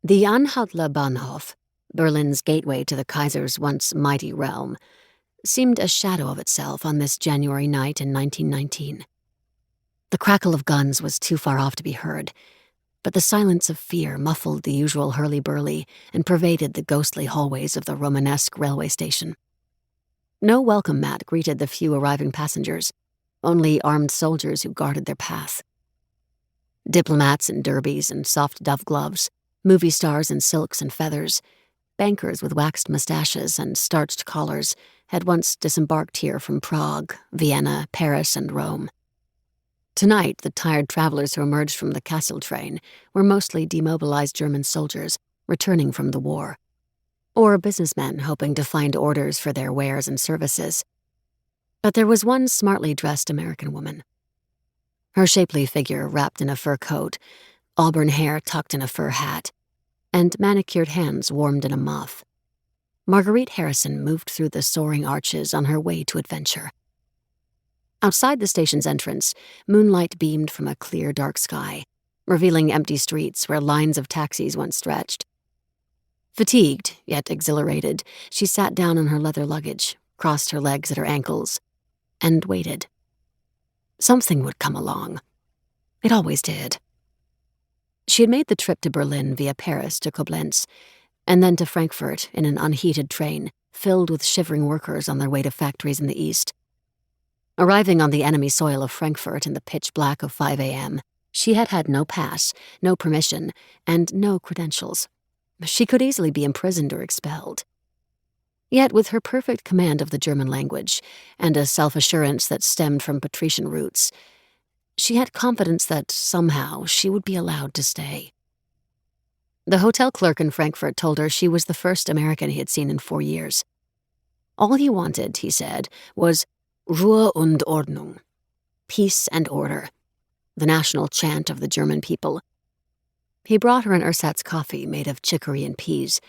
The Anhalter Bahnhof, Berlin's gateway to the Kaiser's once mighty realm, seemed a shadow of itself on this January night in 1919. The crackle of guns was too far off to be heard, but the silence of fear muffled the usual hurly-burly and pervaded the ghostly hallways of the Romanesque railway station. No welcome mat greeted the few arriving passengers, only armed soldiers who guarded their path. Diplomats in derbies and soft dove gloves, movie stars in silks and feathers, bankers with waxed mustaches and starched collars had once disembarked here from Prague, Vienna, Paris, and Rome. Tonight, the tired travelers who emerged from the Kassel train were mostly demobilized German soldiers returning from the war, or businessmen hoping to find orders for their wares and services. But there was one smartly dressed American woman. Her shapely figure wrapped in a fur coat, auburn hair tucked in a fur hat, and manicured hands warmed in a muff. Marguerite Harrison moved through the soaring arches on her way to adventure. Outside the station's entrance, moonlight beamed from a clear, dark sky, revealing empty streets where lines of taxis once stretched. Fatigued, yet exhilarated, she sat down on her leather luggage, crossed her legs at her ankles, and waited. Something would come along. It always did. She had made the trip to Berlin via Paris to Koblenz, and then to Frankfurt in an unheated train filled with shivering workers on their way to factories in the east. Arriving on the enemy soil of Frankfurt in the pitch black of 5 a.m., she had had no pass, no permission, and no credentials. She could easily be imprisoned or expelled. Yet with her perfect command of the German language and a self-assurance that stemmed from patrician roots, she had confidence that somehow she would be allowed to stay. The hotel clerk in Frankfurt told her she was the first American he had seen in 4 years. All he wanted, he said, was Ruhe und Ordnung, peace and order, the national chant of the German people. He brought her an ersatz coffee made of chicory and peas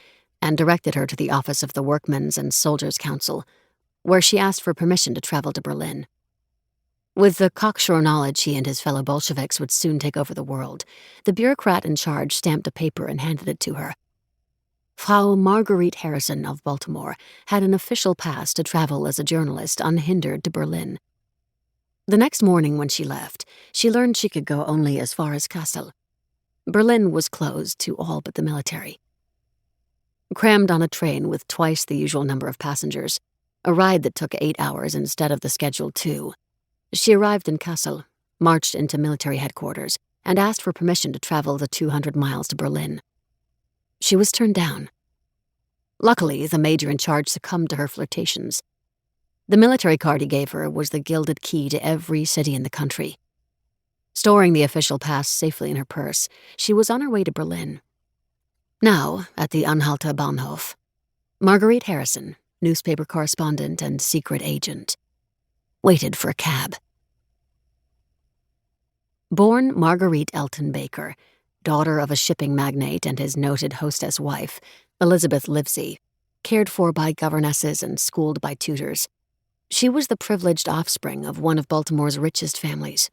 and directed her to the office of the Workmen's and Soldiers' Council, where she asked for permission to travel to Berlin. With the cocksure knowledge he and his fellow Bolsheviks would soon take over the world, the bureaucrat in charge stamped a paper and handed it to her. Frau Marguerite Harrison of Baltimore had an official pass to travel as a journalist unhindered to Berlin. The next morning when she left, she learned she could go only as far as Kassel. Berlin was closed to all but the military. Crammed on a train with twice the usual number of passengers, a ride that took 8 hours instead of the scheduled 2, she arrived in Kassel, marched into military headquarters, and asked for permission to travel the 200 miles to Berlin. She was turned down. Luckily, the major in charge succumbed to her flirtations. The military card he gave her was the gilded key to every city in the country. Storing the official pass safely in her purse, she was on her way to Berlin. Now, at the Anhalter Bahnhof, Marguerite Harrison, newspaper correspondent and secret agent, waited for a cab. Born Marguerite Elton Baker, daughter of a shipping magnate and his noted hostess wife, Elizabeth Livesey, cared for by governesses and schooled by tutors, she was the privileged offspring of one of Baltimore's richest families.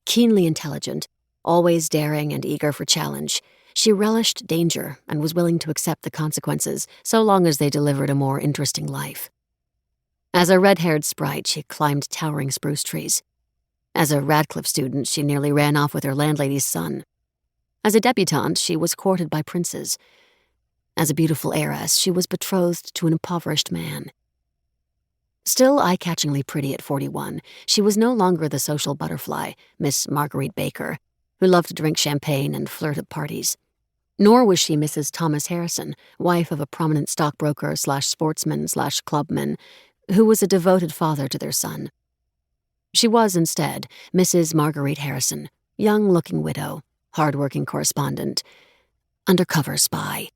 Keenly intelligent, always daring and eager for challenge, she relished danger and was willing to accept the consequences so long as they delivered a more interesting life. As a red-haired sprite, she climbed towering spruce trees. As a Radcliffe student, she nearly ran off with her landlady's son. As a debutante, she was courted by princes. As a beautiful heiress, she was betrothed to an impoverished man. Still eye-catchingly pretty at 41, she was no longer the social butterfly, Miss Marguerite Baker, who loved to drink champagne and flirt at parties. Nor was she Mrs. Thomas Harrison, wife of a prominent stockbroker/sportsman/clubman, who was a devoted father to their son. She was, instead, Mrs. Marguerite Harrison, young-looking widow, hard-working correspondent, undercover spy.